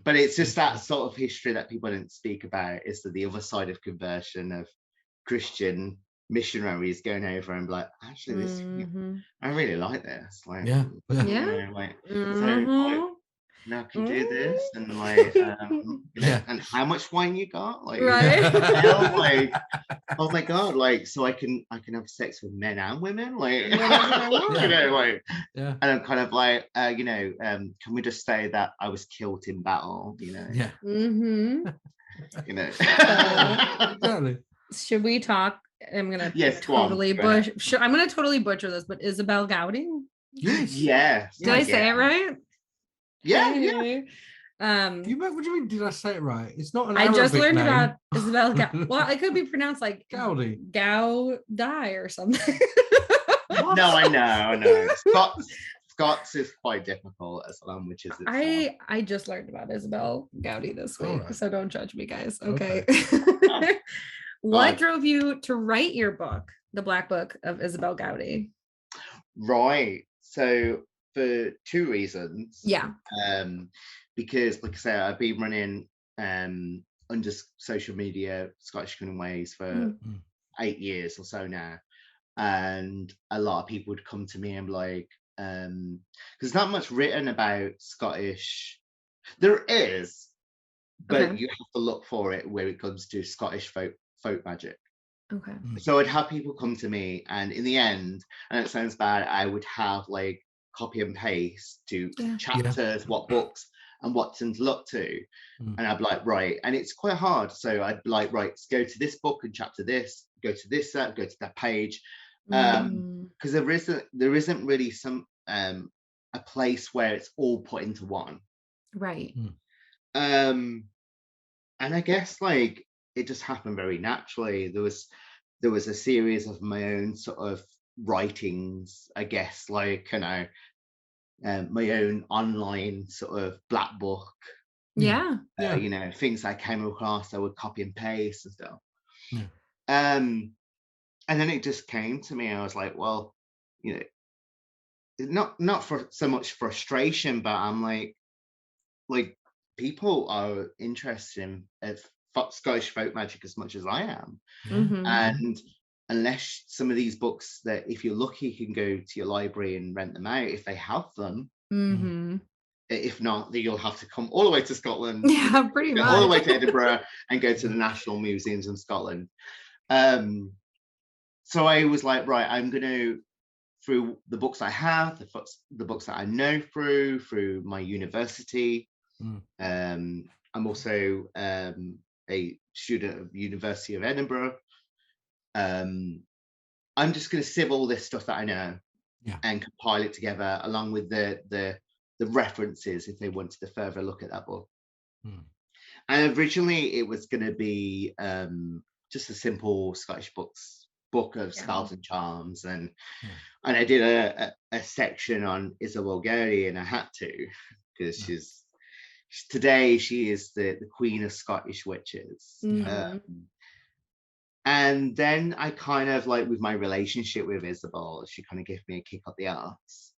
But it's just that sort of history that people don't speak about, is that the other side of conversion of Christian missionaries going over and like, actually, this I really like this. Like, Yeah. you know, like, so like, now I can do this, and like, you know, and how much wine you got? Like, right. like, oh my god, like, so I can have sex with men and women, like, you know, like, and I'm kind of like, you know, can we just say that I was killed in battle, you know? Yeah. You know. Exactly. Should we talk? I'm gonna totally butcher this, but Isobel Gowdie. Yes. Yes. Did I say it right? Yeah. Hey. Yeah. What do you mean? Did I say it right? It's not an I Arabic just learned name. about Isobel Gowdie. Well, it could be pronounced like Gowdie. Gowdie or something. No, I know. Scots is quite difficult as a language as itself. I just learned about Isobel Gowdie this week, so don't judge me, guys. Okay. What drove you to write your book, The Black Book of Isobel Gowdie? Right. So for two reasons. Yeah. Because like I said, I've been running under social media Scottish Cunning Ways for 8 years or so now. And a lot of people would come to me and be like, there's not much written about Scottish. There is, but you have to look for it where it comes to Scottish folk magic. Okay. So I'd have people come to me, and in the end, and it sounds bad, I would have like copy and paste to chapters, what books and what to look to. And I'd be like, right, and it's quite hard. So I'd be like, right, go to this book and chapter this, go to this, go to that page. Because there isn't really some a place where it's all put into one. Right. And I guess like it just happened very naturally. There was a series of my own sort of writings, I guess, like, you know, my own online sort of black book. Yeah. You know, things I came across, I would copy and paste and stuff. And then it just came to me. I was like, well, you know, not for so much frustration, but I'm like people are interested in Scottish folk magic as much as I am. And unless some of these books that, if you're lucky, you can go to your library and rent them out if they have them. If not, then you'll have to come all the way to Scotland. Yeah, pretty much. All the way to Edinburgh and go to the National Museums in Scotland. So I was like, right, I'm going to, through the books I have, the books that I know through my university. I'm also a student of the University of Edinburgh. I'm just going to sieve all this stuff that I know and compile it together, along with the references if they wanted to further look at that book. And originally it was going to be just a simple Scottish book of spells and charms, and I did a section on Isobel Gowdie, and I had to, because today she is the queen of Scottish witches. And then I kind of, like, with my relationship with Isobel, she kind of gave me a kick up the arse.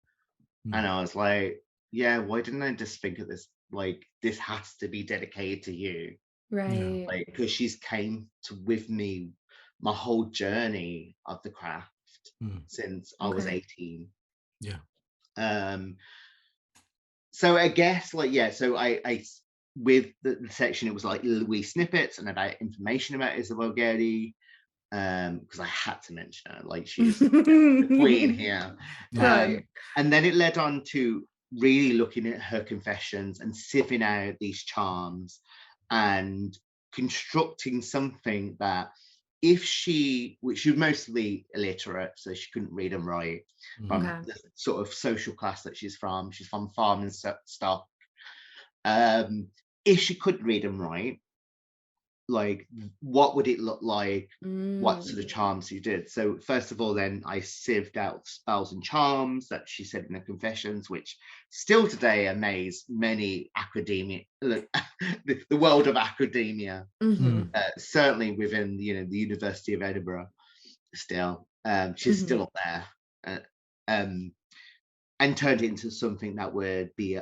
And I was like, yeah, why didn't I just think of this, like, this has to be dedicated to you, right? Like, because she's came with me my whole journey of the craft since I was 18. So I guess, like, so I with the section, it was like wee snippets and about information about Isobel Gowdie, because I had to mention her, like, she's the queen here. And then it led on to really looking at her confessions and sieving out these charms and constructing something that, if she was mostly illiterate, so she couldn't read and write, from the sort of social class that she's from farming stock. If she could read and write, like what would it look like, what sort of charms you did. So first of all, then I sieved out spells and charms that she said in her confessions, which still today amaze many academia, the world of academia, certainly within the University of Edinburgh. Still, she's still up there, and turned it into something that would be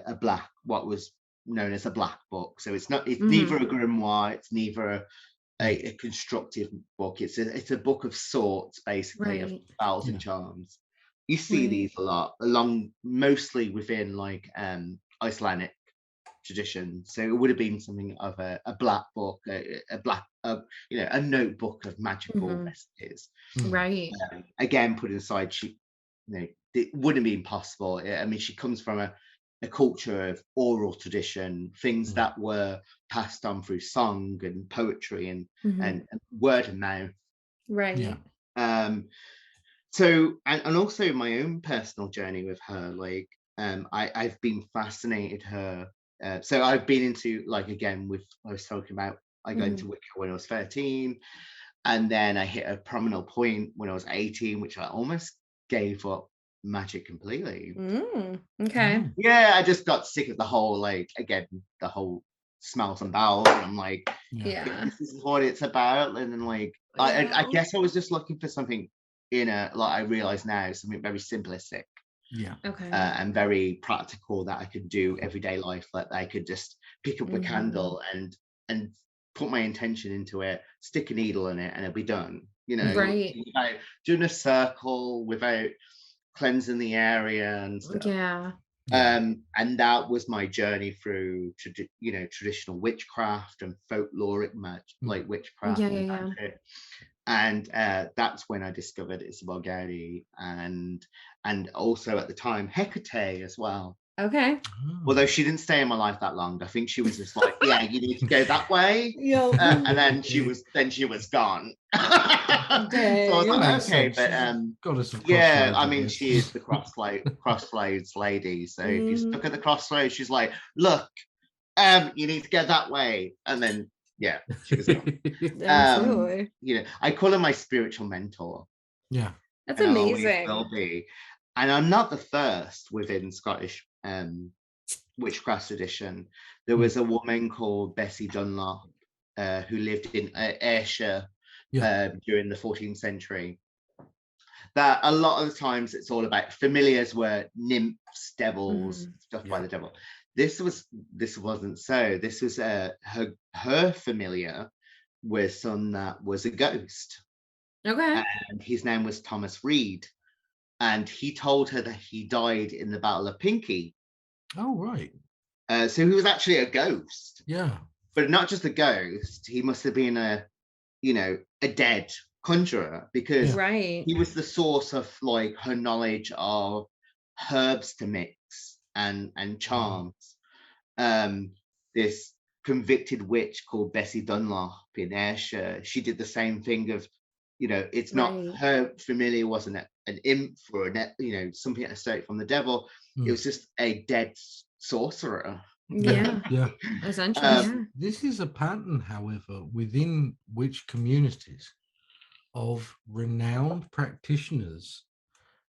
what was known as a black book. So it's neither a grimoire, it's neither a constructive book. It's a book of sorts, basically, of spells and charms. You see these a lot, mostly within like Icelandic tradition. So it would have been something of a black book, a notebook of magical messages. Right. Again, put aside, it wouldn't be impossible. I mean, she comes from a culture of oral tradition, things that were passed on through song and poetry and word of mouth. Right. Yeah. So, and also my own personal journey with her, like, I've been fascinated her. So I've been into, like, again, I was talking about, I got into Wicca when I was 13, and then I hit a prominent point when I was 18, which I almost gave up magic completely. Okay. Yeah, I just got sick of the whole, like, again, the whole smells and bells, and I'm like, this is what it's about. And then, like, I guess I was just looking for something like I realize now, something very simplistic, Okay, and very practical that I could do everyday life, that I could just pick up a candle and put my intention into it, stick a needle in it, and it'll be done, right, without doing a circle, without cleansing the area and stuff. And that was my journey through traditional witchcraft and folkloric magic, like witchcraft and magic. And that's when I discovered Isobel Gowdie, and also at the time Hecate as well. Okay. Although she didn't stay in my life that long. I think she was just like, yeah, you need to go that way. And then she was gone. So I was like, okay, but yeah, I mean, she is the crossroads lady. So if you're stuck at the crossroads, she's like, look, you need to go that way. And then she was gone. Absolutely. I call her my spiritual mentor. Yeah. That's amazing. Will be. And I'm not the first within Scottish witchcraft tradition. There was a woman called Bessie Dunlop who lived in Ayrshire during the 14th century. That a lot of the times it's all about familiars were nymphs, devils, stuff by the devil. This wasn't so. This was her familiar was son that was a ghost. Okay. And his name was Thomas Reed. And he told her that he died in the Battle of Pinkie. Oh, right. So he was actually a ghost. Yeah. But not just a ghost. He must have been a dead conjurer, because he was the source of, like, her knowledge of herbs to mix and charms. This convicted witch called Bessie Dunlop in Ayrshire, she did the same thing of, it's not her familiar wasn't an imp or something straight from the devil. It was just a dead sorcerer. Essentially. This is a pattern, however, within witch communities of renowned practitioners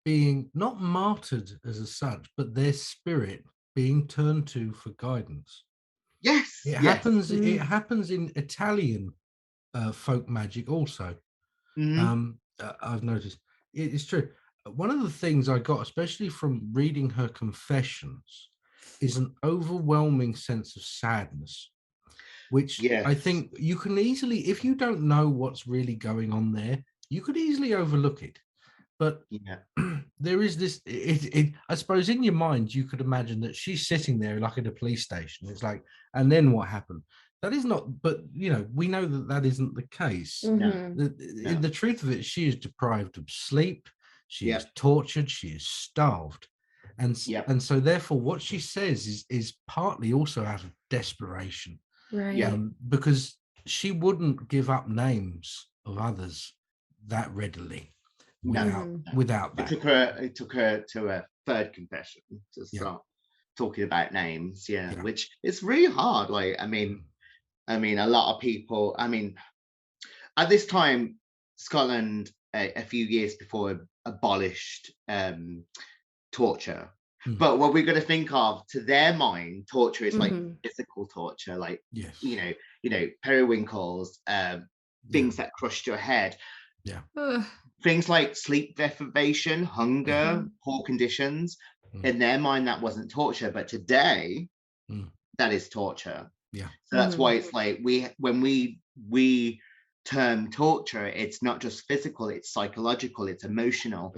being not martyred as such, but their spirit being turned to for guidance. It happens in Italian folk magic also. I've noticed it's true. One of the things I got, especially from reading her confessions, is an overwhelming sense of sadness, which I think you can easily, if you don't know what's really going on there, you could easily overlook it. But there is this, I suppose in your mind, you could imagine that she's sitting there like at a police station. It's like, and then what happened? That is not, but we know that isn't the case. The truth of it, she is deprived of sleep. She is tortured. She is starved. And so therefore what she says is partly also out of desperation. Because she wouldn't give up names of others that readily without that. It took her to a third confession to start talking about names, which is really hard. Like, I mean, I mean, a lot of people, I mean, at this time, Scotland, a few years before, abolished torture. But what we're going to think of, to their mind, torture is like physical torture, like, you know, periwinkles, things that crushed your head. Things like sleep deprivation, hunger, poor conditions. In their mind, that wasn't torture, but today, that is torture. So that's why it's like when we term torture, it's not just physical, it's psychological, it's emotional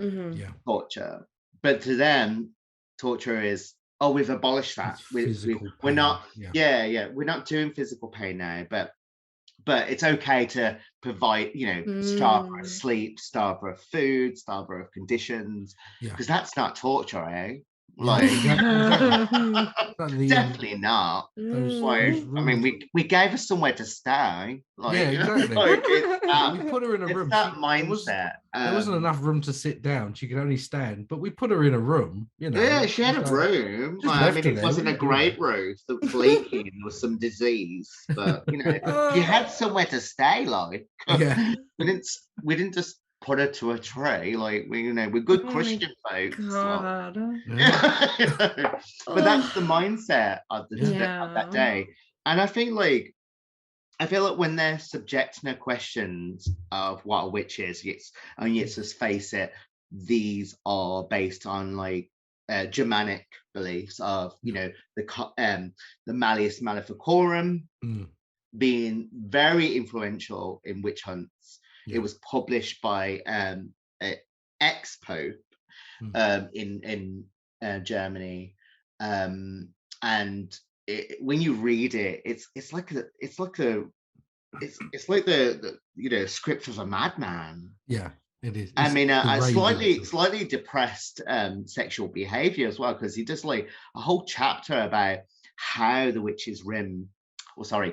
torture. But to them, torture is, oh, we've abolished that. We're not, we're not doing physical pain now, but it's okay to provide, you know, starve of sleep, starve of food, starve of conditions, because that's not torture, eh? Like, definitely not. Like, I mean, we gave her somewhere to stay. Like, exactly. Like, we put her in a room. That mindset. There wasn't enough room to sit down. She could only stand. But we put her in a room. You know. Yeah, she had a room. Like, I mean, it wasn't a great roof that was leaking. There was some disease, but you know, she had somewhere to stay. Like, we didn't just put her to a tree. Like, we're good Christian folks. God. Like, but that's the mindset of of that day. And I feel like when they're subjecting her questions of what a witch is, let's just face it, these are based on like Germanic beliefs of, you know, the Malleus Maleficarum being very influential in witch hunts. It was published by ex-pope in Germany, and when you read it, it's like the you know, script of a madman. Yeah, it is. I mean, a slightly depressed sexual behavior as well, because he does like a whole chapter about how the witches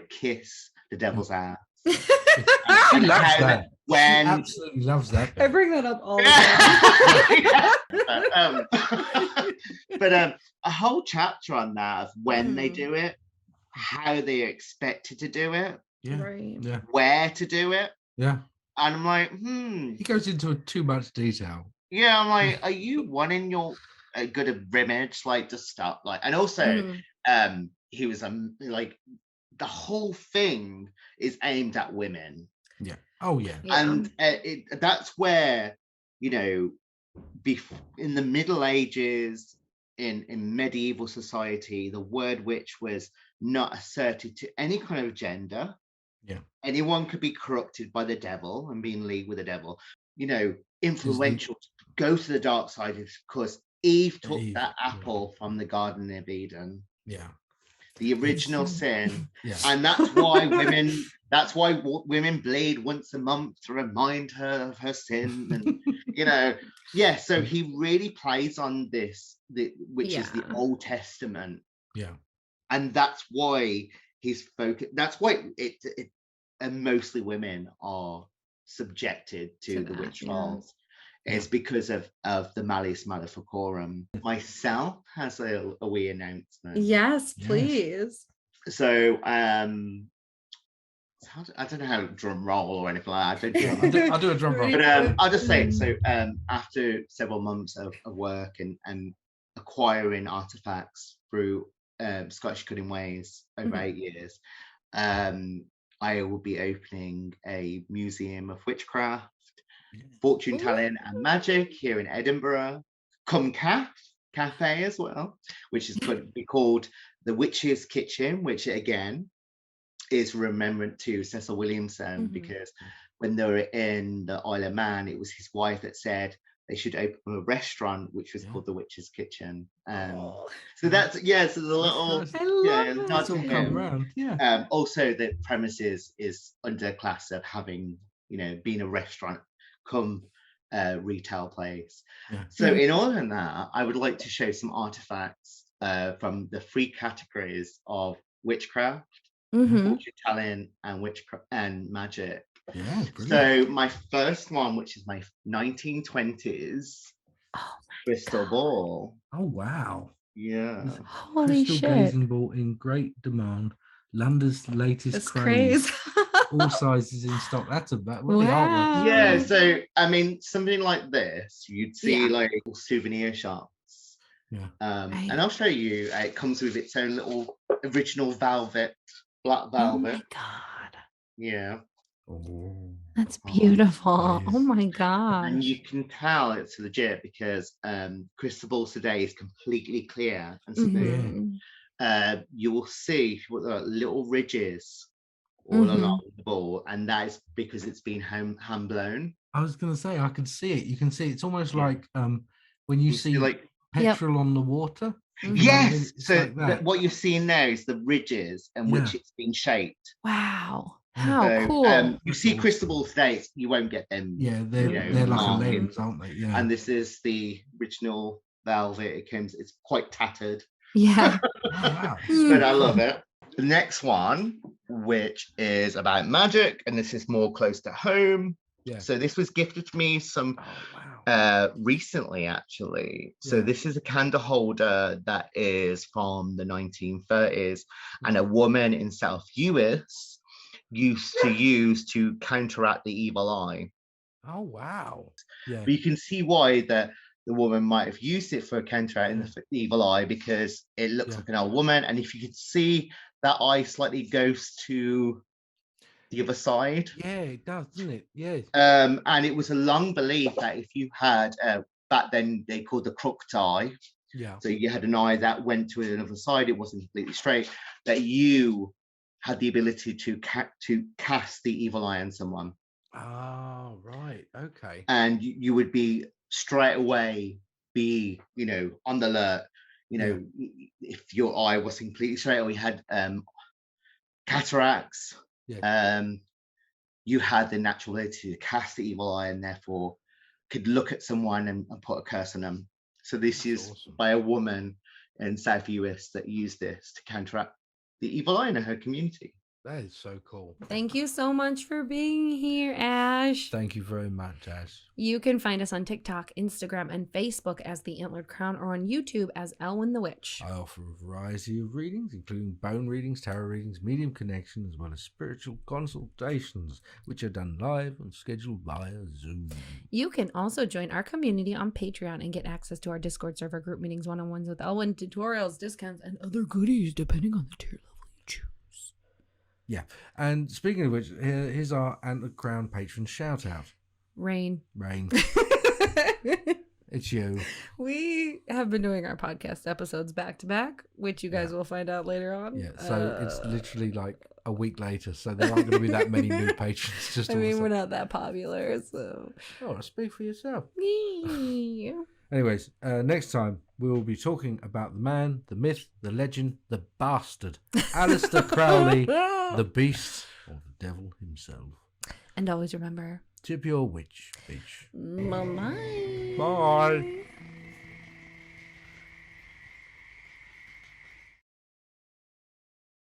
kiss the devil's ass. She loves that. She absolutely loves that. I bring that up all the time. But a whole chapter on that of when they do it, how they are expected to do it, where to do it. And I'm like, He goes into too much detail. Yeah, I'm like, are you wanting your good image, like, to stop? Like, and also, he was like, the whole thing is aimed at women. And that's where, you know, in the Middle Ages, in medieval society, the word witch was not asserted to any kind of gender. Anyone could be corrupted by the devil and be in league with the devil. You know, influential, go to the dark side, because Eve took that apple from the Garden of Eden. The original sin. And that's why women bleed once a month to remind her of her sin. And you know, so he really plays on this, which is the Old Testament. And that's why he's focused. That's why and mostly women are subjected to the witch trials. It's because of the Malleus Maleficarum. Myself has a wee announcement. Yes, please. So I don't know how to drum roll or anything like that. I'll do a drum roll. But I'll just say it. So after several months of work and acquiring artifacts through Scottish Cunning Ways over 8 years, I will be opening a museum of witchcraft, fortune telling and magic here in Edinburgh. Come cafe as well, which is going to be called the Witch's Kitchen, which again is remembrant to Cecil Williamson, because when they were in the Isle of Man, it was his wife that said they should open a restaurant which was called the Witch's Kitchen. So that's so there's a little not to him. Also, the premises is under class of having, you know, being a restaurant come retail place. So in all of that, I would like to show some artifacts from the 3 categories of witchcraft, fortune telling, and witchcraft and magic. So my first one, which is my 1920s crystal ball. Oh wow! Holy crystal shit! Gazing ball in great demand. Landa's latest This craze. craze. All sizes in stock. That's about what Wow. the artwork. Yeah, so I mean, something like this, you'd see Yeah. like souvenir shops. Yeah. Right. And I'll show you. It comes with its own little original velvet, black Oh velvet. my God. Yeah. Oh, That's beautiful. it Oh is. my And gosh. you can tell it's legit because crystal ball today is completely clear and smooth. Mhm. You will see little ridges all along the ball, and that is because it's been hand blown. I was going to say, I could see it. You can see it's almost Yeah. like when you see like petrol on the water. Mhm. You know what I yes, mean? It's so like that. what you're seeing now is the ridges in which Yeah. it's been shaped. Wow. Yeah. How So, cool. you That's see awesome. crystal balls today, you won't get them. Yeah, they're you know, they're like a markings. lens, aren't they? Yeah. And this is the original velvet. It's quite tattered. Yeah. Oh, wow. But I love it. The next one, which is about magic, and this is more close to home. Yeah. So this was gifted to me recently, actually. So this is a candle holder that is from the 1930s, and a woman in South US used to use to counteract the evil eye. Oh, wow. Yeah. But you can see why the woman might have used it for counteracting the evil eye, because it looks like an old woman, and if you could see that eye slightly goes to the other side. Yeah, it does, doesn't it? Yeah. And it was a long belief that if you had back then they called the crooked eye. Yeah. So you had an eye that went to another side, it wasn't completely straight, that you had the ability to cast the evil eye on someone. Oh, right. Okay. And you would be straight away be, on the alert. If your eye was completely straight, or you had cataracts, you had the natural ability to cast the evil eye, and therefore could look at someone and put a curse on them. So this is awesome. By a woman in South US that used this to counteract the evil eye in her community. That is so cool. Thank you so much for being here, Ash. Thank you very much, Ash. You can find us on TikTok, Instagram, and Facebook as The Antlered Crown, or on YouTube as Elwyn the Witch. I offer a variety of readings, including bone readings, tarot readings, medium connection, as well as spiritual consultations, which are done live and scheduled via Zoom. You can also join our community on Patreon and get access to our Discord server, group meetings, one-on-ones with Elwyn, tutorials, discounts, and other goodies, depending on the tier level you choose. Yeah, and speaking of which, here's our Antlered Crown patron shout out. Rain. It's you. We have been doing our podcast episodes back to back, which you guys will find out later on. Yeah, so it's literally like a week later, so there aren't going to be that many new patrons. Just we're not that popular, so. Oh, speak for yourself. Anyways, next time we will be talking about the man, the myth, the legend, the bastard, Aleister Crowley, the beast, or the devil himself. And always remember, tip your witch, bitch. Bye-bye. Bye.